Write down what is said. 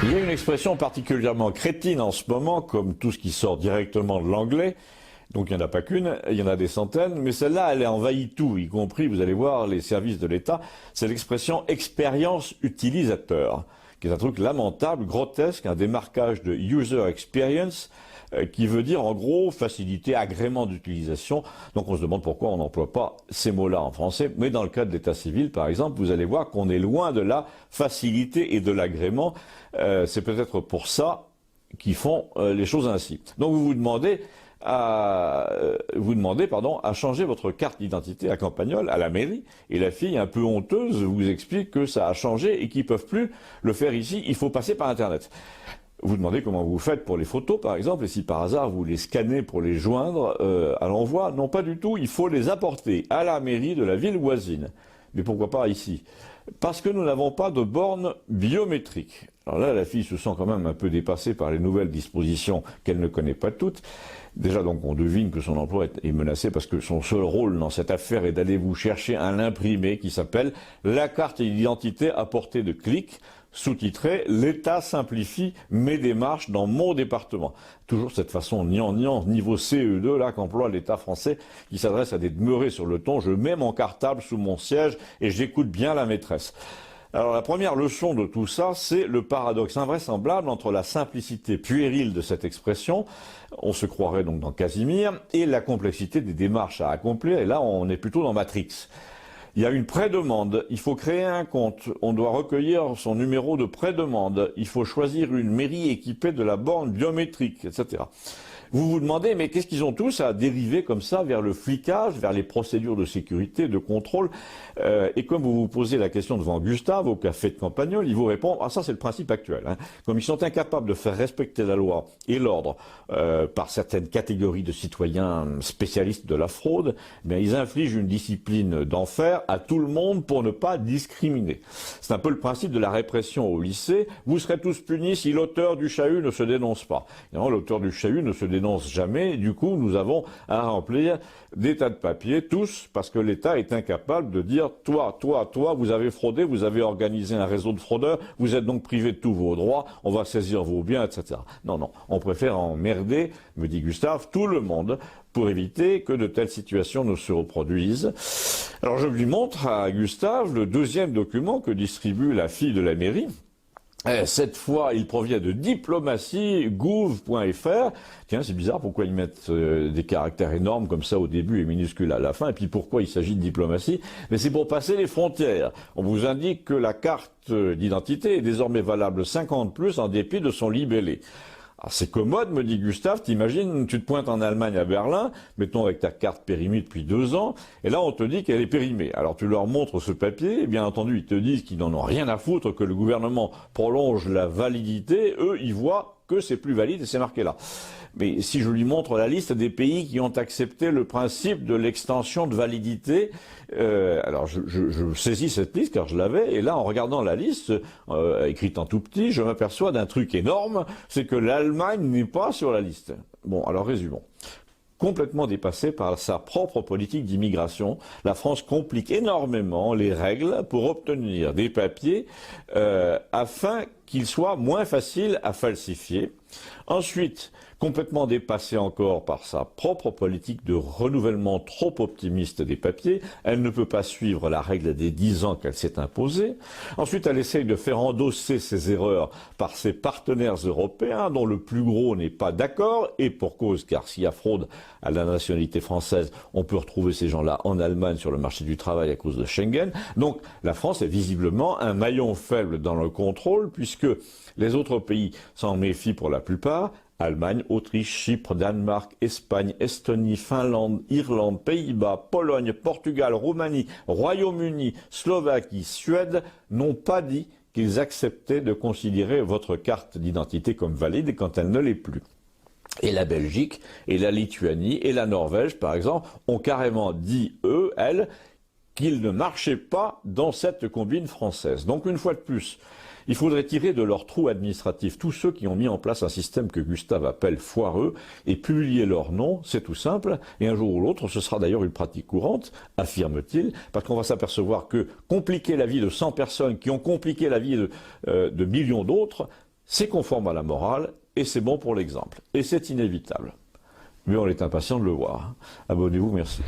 Il y a une expression particulièrement crétine en ce moment, comme tout ce qui sort directement de l'anglais. Donc il n'y en a pas qu'une, il y en a des centaines, mais celle-là, elle envahit tout, y compris, vous allez voir, les services de l'État. C'est l'expression expérience utilisateur, qui est un truc lamentable, grotesque, un démarquage de user experience, qui veut dire en gros facilité, agrément d'utilisation. Donc on se demande pourquoi on n'emploie pas ces mots-là en français. Mais dans le cas de l'état civil, par exemple, vous allez voir qu'on est loin de la facilité et de l'agrément. C'est peut-être pour ça qu'ils font les choses ainsi. Donc vous demandez à changer votre carte d'identité à Campagnol, à la mairie, et la fille un peu honteuse vous explique que ça a changé et qu'ils peuvent plus le faire ici, il faut passer par Internet. Vous demandez comment vous faites pour les photos, par exemple, et si par hasard vous les scannez pour les joindre à l'envoi. Non, pas du tout, il faut les apporter à la mairie de la ville voisine. Mais pourquoi pas ici? Parce que nous n'avons pas de borne biométrique. Alors là, la fille se sent quand même un peu dépassée par les nouvelles dispositions qu'elle ne connaît pas toutes. Déjà, donc, on devine que son emploi est menacé parce que son seul rôle dans cette affaire est d'aller vous chercher un imprimé qui s'appelle « La carte d'identité à portée de clic », sous-titré « L'État simplifie mes démarches dans mon département ». Toujours cette façon gnangnan, niveau CE2, là, qu'emploie l'État français, qui s'adresse à des demeurés sur le ton « Je mets mon cartable sous mon siège et j'écoute bien la maîtresse ». Alors la première leçon de tout ça, c'est le paradoxe invraisemblable entre la simplicité puérile de cette expression, on se croirait donc dans Casimir, et la complexité des démarches à accomplir, et là on est plutôt dans Matrix. Il y a une pré-demande, il faut créer un compte, on doit recueillir son numéro de pré-demande, il faut choisir une mairie équipée de la borne biométrique, etc. Vous vous demandez, mais qu'est-ce qu'ils ont tous à dériver comme ça vers le flicage, vers les procédures de sécurité, de contrôle et comme vous vous posez la question devant Gustave, au café de Campagnol, il vous répond, ah ça c'est le principe actuel. Hein. Comme ils sont incapables de faire respecter la loi et l'ordre par certaines catégories de citoyens spécialistes de la fraude, eh bien, ils infligent une discipline d'enfer à tout le monde pour ne pas discriminer. C'est un peu le principe de la répression au lycée. Vous serez tous punis si l'auteur du chahut ne se dénonce pas. L'auteur du chahut ne se dénonce jamais. Du coup, nous avons à remplir des tas de papiers, tous, parce que l'État est incapable de dire « toi, vous avez fraudé, vous avez organisé un réseau de fraudeurs, vous êtes donc privé de tous vos droits, on va saisir vos biens, etc. » Non, on préfère emmerder, me dit Gustave, tout le monde, pour éviter que de telles situations ne se reproduisent. Alors je lui montre à Gustave le deuxième document que distribue la fille de la mairie. Cette fois, il provient de diplomatie.gouv.fr. Tiens, c'est bizarre, pourquoi ils mettent des caractères énormes comme ça au début et minuscules à la fin, et puis pourquoi il s'agit de diplomatie? Mais c'est pour passer les frontières. On vous indique que la carte d'identité est désormais valable 50 plus en dépit de son libellé. Alors c'est commode, me dit Gustave, t'imagines, tu te pointes en Allemagne à Berlin, mettons avec ta carte périmée depuis 2 ans, et là on te dit qu'elle est périmée. Alors tu leur montres ce papier, et bien entendu ils te disent qu'ils n'en ont rien à foutre, que le gouvernement prolonge la validité, eux ils voient que c'est plus valide et c'est marqué là. Mais si je lui montre la liste des pays qui ont accepté le principe de l'extension de validité, alors je saisis cette liste car je l'avais, et là en regardant la liste, écrite en tout petit, je m'aperçois d'un truc énorme, c'est que l'Allemagne n'est pas sur la liste. Bon, alors résumons. Complètement dépassée par sa propre politique d'immigration, la France complique énormément les règles pour obtenir des papiers afin qu'ils soient moins faciles à falsifier. Ensuite, complètement dépassée encore par sa propre politique de renouvellement trop optimiste des papiers, elle ne peut pas suivre la règle des 10 ans qu'elle s'est imposée. Ensuite, elle essaye de faire endosser ses erreurs par ses partenaires européens, dont le plus gros n'est pas d'accord, et pour cause, car s'il y a fraude à la nationalité française, on peut retrouver ces gens-là en Allemagne sur le marché du travail à cause de Schengen. Donc, la France est visiblement un maillon faible dans le contrôle, puisque les autres pays s'en méfient pour la plupart. Allemagne, Autriche, Chypre, Danemark, Espagne, Estonie, Finlande, Irlande, Pays-Bas, Pologne, Portugal, Roumanie, Royaume-Uni, Slovaquie, Suède n'ont pas dit qu'ils acceptaient de considérer votre carte d'identité comme valide quand elle ne l'est plus. Et la Belgique, et la Lituanie, et la Norvège, par exemple, ont carrément dit, eux, elles, qu'ils ne marchaient pas dans cette combine française. Donc, une fois de plus, il faudrait tirer de leur trou administratif tous ceux qui ont mis en place un système que Gustave appelle foireux et publier leur nom, c'est tout simple, et un jour ou l'autre, ce sera d'ailleurs une pratique courante, affirme-t-il, parce qu'on va s'apercevoir que compliquer la vie de 100 personnes qui ont compliqué la vie de millions d'autres, c'est conforme à la morale et c'est bon pour l'exemple. Et c'est inévitable. Mais on est impatient de le voir. Abonnez-vous, merci.